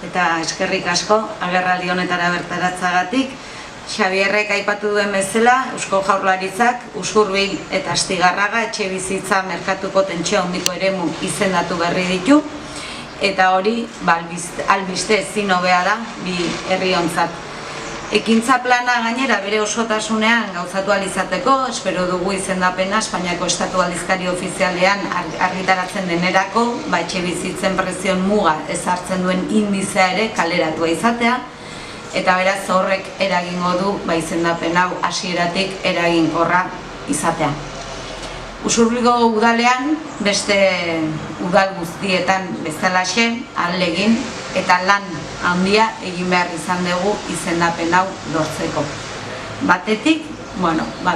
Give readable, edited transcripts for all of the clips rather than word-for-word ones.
eta eskerrik asko agerraldi honetara bertaratzagatik. Xabierrek aipatu duen bezala, Eusko Jaurlaritzak Usurbil eta Astigarraga etxebizitza merkatuko tentsio handiko eremu izendatu berri ditu, eta hori albiste ezin hobea da bi herriontzat. Ekintza plana gainera bere osotasunean gauzatu ahal izateko, espero dugu izendapena Espainiako Estatu Aldizkari Ofizialean argitaratzen denerako, etxebizitzen prezion muga ezartzen duen indizea ere kaleratua izatea, eta beraz horrek eragingo du izendapen hau hasieratik eraginkorra izatea. Usurbilgo udalean, beste udal guztietan bezalaxe, ahalegin eta lan handia egin behar izan dugu izendapen hau lortzeko. Batetik,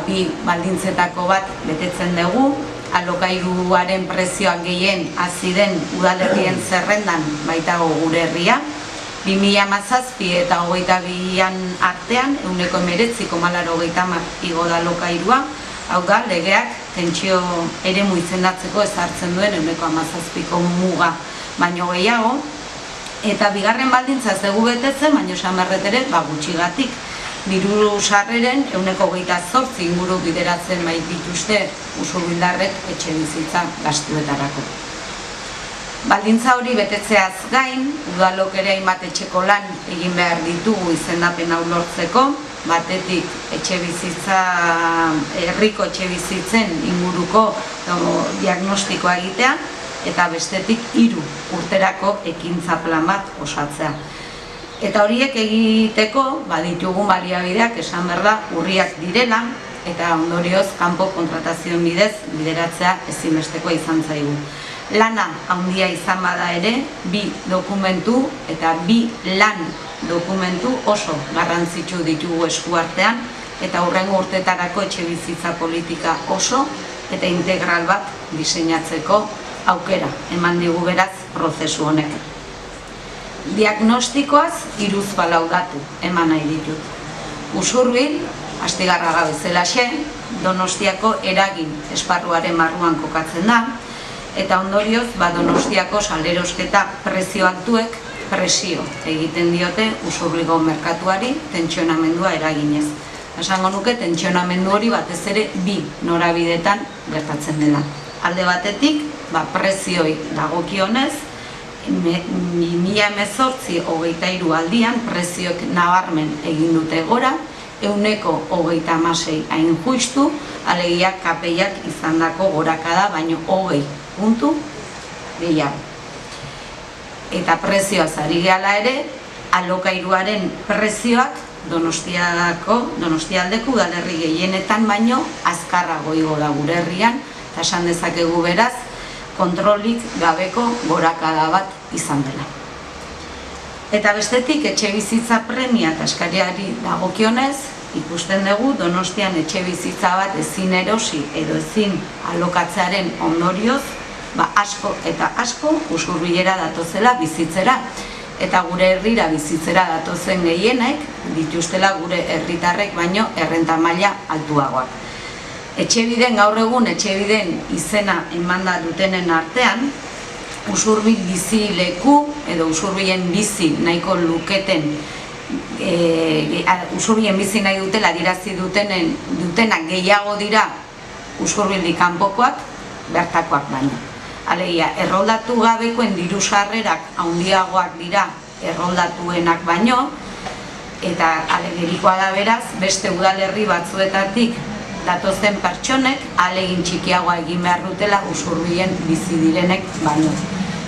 bi baldintzetako bat betetzen dugu, alokairuaren prezioak gehien hasi den udalerrien zerrendan baitago gure herria, 2017 eta 2022an artean 19,80 igo da alokairua, hau da, legeak tentsio eremu izendatzeko ezartzen duen 17ko muga baino gehiago, eta bigarren baldintza ez dugu betetzen, baina esan berret ere gutxigatik. Diru sarreren 28% inguru bideratzen dituzte usurbildarrek etxebizitza gastuetarako. Baldintza hori betetzeaz gain, udalok ere hainbat etxeko lan egin behar ditugu izendapen hau lortzeko, batetik herriko etxebizitzen inguruko diagnostikoa egitea, eta bestetik 3 urterako ekintza plan bat osatzea. Eta horiek egiteko ditugun baliabideak esan behar da urriak direla, eta ondorioz kanpo kontratazioen bidez bideratzea ezinbestekoa izan zaigu. Lana handia izan bada ere, 2 dokumentu eta 2 lan dokumentu oso garrantzitsu ditugu eskuartean, eta hurrengo urtetarako etxebizitza politika oso eta integral bat diseinatzeko aukera eman digu beraz prozesu honek. Diagnostikoaz 3 datu eman nahi ditut. Usurbil, Astigarraga bezalaxe, Donostiako eragin esparruaren barruan kokatzen da, eta ondorioz Donostiako salerosketa prezio altuek presio egiten diote Usurbilgo merkatuari tentsionamendua eraginez. Esango nuke tentsionamendu hori batez ere 2 norabidetan gertatzen dela. Alde batetik, prezioi dagokionez, 2018-23 aldian prezioek nabarmen egin dute gora, 126 hain justu, alegia kapeiak izandako gorakada, baino 20 puntu gehiago. Eta prezioaz ari gehala ere, alokairuaren prezioak Donostialdeko udalerri gehienetan baino azkarrago igo da gure herrian, eta esan dezakegu beraz, kontrolik gabeko gorakada bat izan dela. Eta bestetik, etxebizitza premia eta eskariari dagokionez, ikusten dugu Donostian etxebizitza bat ezin erosi edo ezin alokatzearen ondorioz, asko eta asko Usurbilera datozela bizitzera, eta gure herrira bizitzera datozen gehienek dituztela gure herritarrek baino errenta maila altuagoak. Etxebiden gaur egun etxebiden izena emanda dutenen artean, Usurbil bizi leku edo Usurbilen bizi nahiko luketen, Usurbilen bizi nahi dutela adirazi dutenak gehiago dira Usurbildik kanpokoak, bertakoak baino. Alegia, erroldatu gabekoen diru sarrerak handiagoak dira erroldatuenak baino, eta alegerikoa da beraz, beste udalerri batzuetatik datozen pertsonek ahalegin txikiagoa egin behar dutela Usurbilen bizi direnek baino.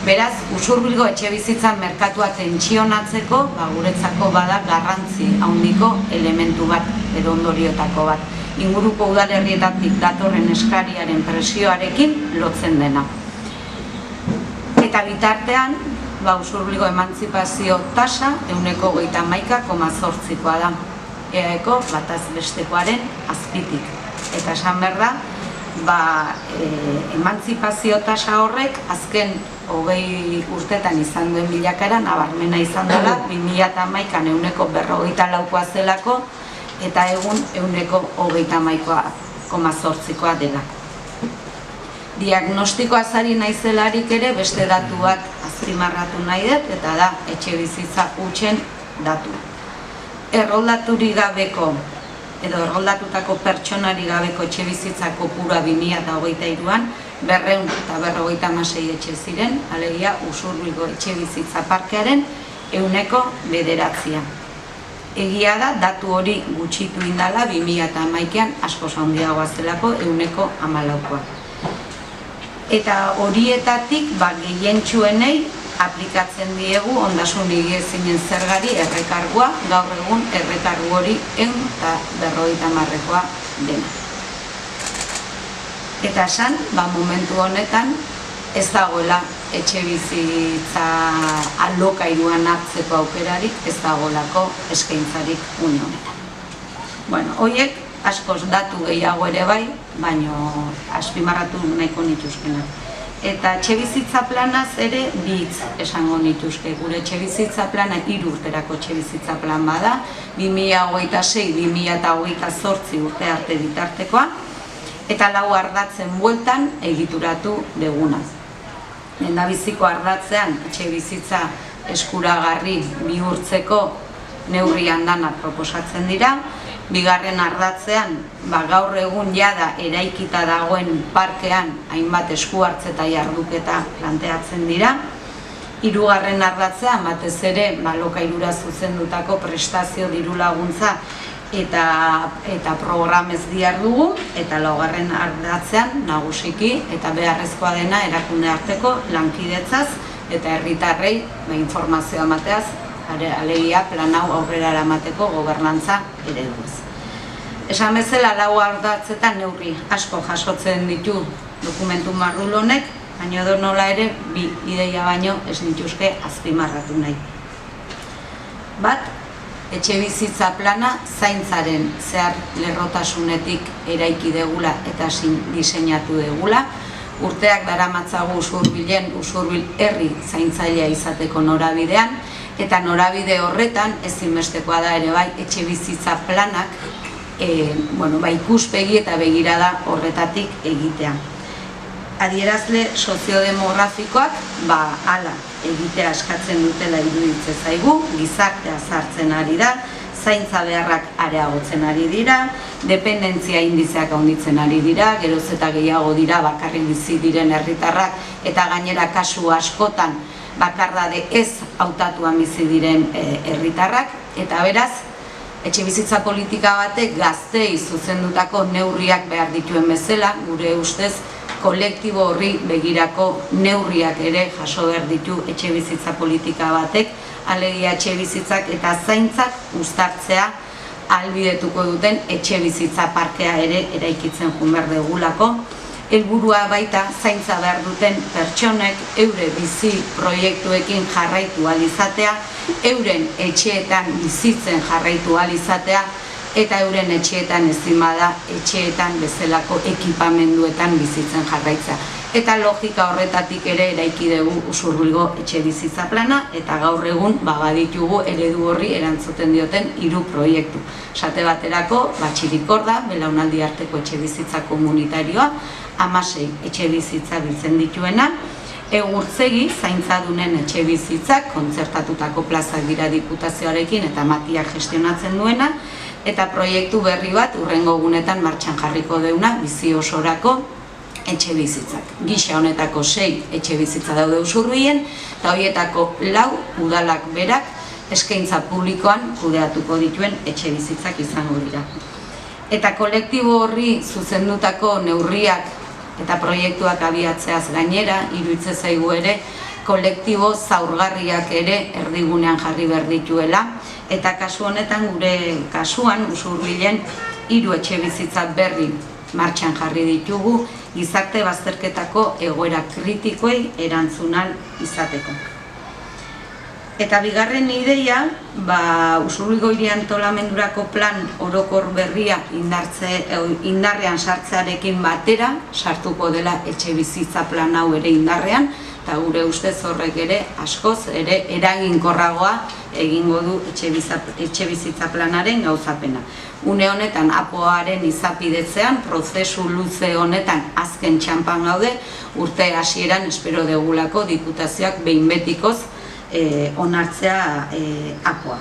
Beraz, Usurbilgo etxebizitza merkatua tentsionatzeko, guretzako bada garrantzi handiko elementu bat edo ondoriotako bat. Inguruko udalerrietatik datorren eskariaren presioarekin lotzen dena. Eta bitartean, Usurbilgo emantzipazio tasa 31,8%koa da, EAeko bataz bestekoaren azpitik. Eta esan behar da, emantzipazio tasa horrek azken 20 urtetan izan duen bilakara nabarmena izan dela, 2011an 1,54%koa zelako, eta egun 1,38,8%koa delako. Diagnostikoaz ari naizelarik ere beste datu bat azpimarratu nahi dut, eta da etxe bizitza hutsen datu. Erroldaturik gabeko, edo erroldatutako pertsonari gabeko etxe bizitza kopurua 2023an 256 etxe ziren, alegia Usurbilgo etxe bizitza parkearen 9%. Egia da, datu hori gutxitu indala 2011an askoz handiagoa zelako 14%. Eta horietatik gehientsuenei aplikatzen diegu ondasun higiezinen zergari errekargua, gaur egun errekargu hori 150koa dena. Eta esan, momentu honetan ez dagoela etxe bizitza alokairuan hartzeko aukerarik, ez dagoelako eskaintzarik une honetan. Horiek askoz datu gehiago ere bai, baina azpimarratu nahiko nituzkenak. Eta etxebizitza planaz ere bi hitz esango nituzke. Gure etxebizitza plana 3 urterako etxebizitza plan bada, 2026-2028 urte arte bitartekoa, eta 4 ardatzen bueltan egituratu deguna. Lehendabiziko ardatzean etxebizitza eskuragarri bihurtzeko neurrian danak proposatzen dira. Bigarren ardatzean, gaur egun jada eraikita dagoen parkean hainbat esku hartze eta jarduketa planteatzen dira. Hirugarren ardatzean, batez ere, lokailura zuzendutako prestazio diru laguntza eta programez dihardugu, eta 4. ardatzean, nagusiki eta beharrezkoa dena erakunde arteko lankidetzaz eta herritarrei informazioa emateaz, alegia plan hau aurrera eramateko gobernantza ereduz. Esan bezala 4 ardatzetan neurri asko jasotzen ditu dokumentu mardul honek, baina edonola ere 2 ideia baino ez nituzke azpimarratu nahi. Bat, etxe bizitza plana zaintzaren zehar lerrotasunetik eraiki degula eta diseinatu degula. Urteak daramatzagu Usurbil herri zaintzailea izateko norabidean, eta norabide horretan ezinbestekoa da ere bai etxe bizitza planak ikuspegi eta begirada horretatik egitea. Adierazle soziodemografikoak hala egitea eskatzen dutela iruditzen zaigu, gizartea sartzen ari da, zaintza beharrak areagotzen ari dira, dependentzia indizeak handitzen ari dira, geroz eta gehiago dira bakarrik bizi diren herritarrak, eta gainera kasu askotan bakardade ez hautatuan bizi diren herritarrak, eta beraz, etxe bizitza politika batek gazteei zuzendutako neurriak behar dituen bezala, gure ustez, kolektibo horri begirako neurriak ere jaso behar ditu etxe bizitza politika batek, alegia etxe bizitzak eta zaintzak uztartzea ahalbidetuko duten etxe bizitza parkea ere eraikitzen joan behar dugulako. Helburua baita zaintza behar duten pertsonek eure bizi proiektuekin jarraitu ahal izatea, euren etxeetan bizitzen jarraitu ahal izatea, eta euren etxeetan ezin bada etxeetan bezalako ekipamenduetan bizitzen jarraitza. Eta logika horretatik ere eraiki dugu Usurbilgo etxe bizitza plana, eta gaur egun baditugu eredu horri erantzuten dioten 3 proiektu. Esate baterako, Txirikorda, belaunaldi arteko etxe bizitza komunitarioa, 16 etxe bizitza biltzen dituena, Egurtzegi, zaintzadunen etxe bizitzak, kontzertatutako plazak dira diputazioarekin eta Matiak gestionatzen duena, eta proiektu berri bat hurrengo egunetan martxan jarriko deuna bizi osorako etxe bizitzak. Gisa honetako 6 etxe bizitza daude Usurbilen, eta horietako 4 udalak berak eskaintza publikoan kudeatuko dituen etxe bizitzak izango dira. Eta kolektibo horri zuzendutako neurriak eta proiektuak abiatzeaz gainera, iruditzen zaigu ere, kolektibo zaurgarriak ere erdigunean jarri behar dituela, eta kasu honetan gure kasuan Usurbilen 3 etxe bizitza berri martxan jarri ditugu, gizarte bazterketako egoera kritikoei erantzunal izateko. Eta bigarren ideia, Usurbilgo hiri antolamendurako plan orokor berria indarrean sartzearekin batera sartuko dela etxe bizitza plan hau ere indarrean, eta gure ustez horrek ere askoz ere eraginkorragoa egingo du etxebizitza planaren gauzapena. Une honetan APOaren izapidetzean, prozesu luze honetan azken txanpan gaude, urte hasieran espero degulako diputazioak behin betikoz onartzea APOa.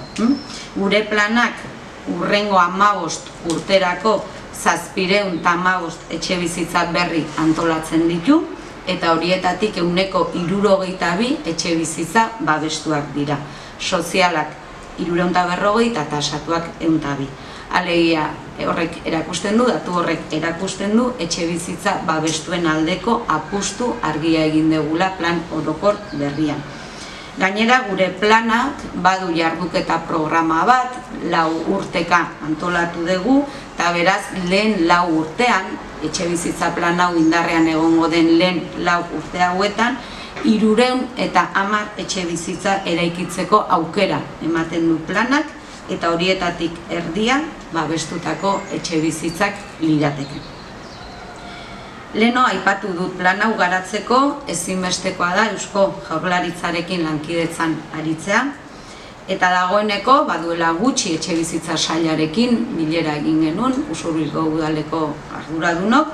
Gure planak hurrengo 15 urterako 715 etxebizitza berri antolatzen ditu, eta horietatik 62 etxebizitza babestuak dira. Sozialak 340 eta tasatuak 102. Alegia horrek erakusten du, datu horrek erakusten du, etxebizitza babestuen aldeko apustu argia egin degula plan orokor berrian. Gainera, gure planak badu jarduketa programa bat, 4 urteka antolatu dugu, eta beraz, lehen 4 urtean, etxebizitza plan hau indarrean egongo den lehen 4 urte hauetan, 310 etxebizitza eraikitzeko aukera ematen du planak, eta horietatik erdia babestutako etxebizitzak lirateke. Leno aipatu dut plan hau garatzeko ezinbestekoa da Eusko Jaurlaritzarekin lankidetzan aritzea, eta dagoeneko baduela gutxi etxebizitza sailarekin bilera egin genuen Usurbilgo udaleko arduradunok,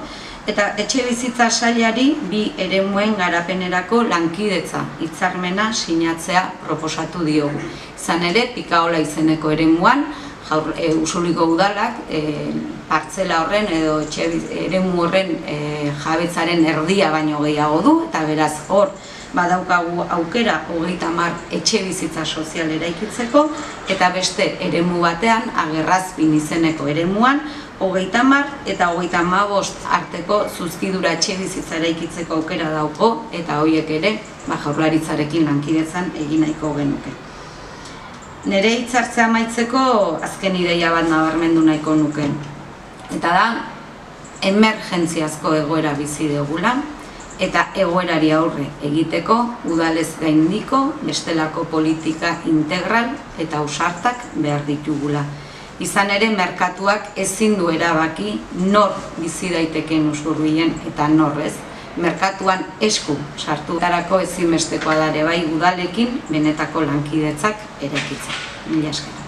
eta etxebizitza sailari 2 eremuen garapenerako lankidetza hitzarmena sinatzea proposatu diogu. Izan ere, Pikaola izeneko eremuan, Usurbilgo udalak partzela horren edo eremu horren jabetzaren erdia baino gehiago du, eta beraz hor badaukagu aukera 30 etxebizitza sozial eraikitzeko, eta beste eremu batean, Agerrazpin izeneko eremuan, 30 eta 35 arteko zuzkidura etxebizitza eraikitzeko aukera dauko, eta horiek ere Jaurlaritzarekin lankidetzan egin nahiko genuke. Nire hitzartzea amaitzeko azken ideia bat nabarmendu nahiko nuke. Eta da, emergentziazko egoera bizi dugula, eta egoerari aurre egiteko udalez gaindiko bestelako politika integral eta ausartak behar ditugula. Izan ere, merkatuak ezin du erabaki nor bizi daiteken Usurbilen eta nor ez. Merkatuan esku sartutarako ezinbestekoa da ere bai udalekin benetako lankidetzak eraikitzea. Mila esker.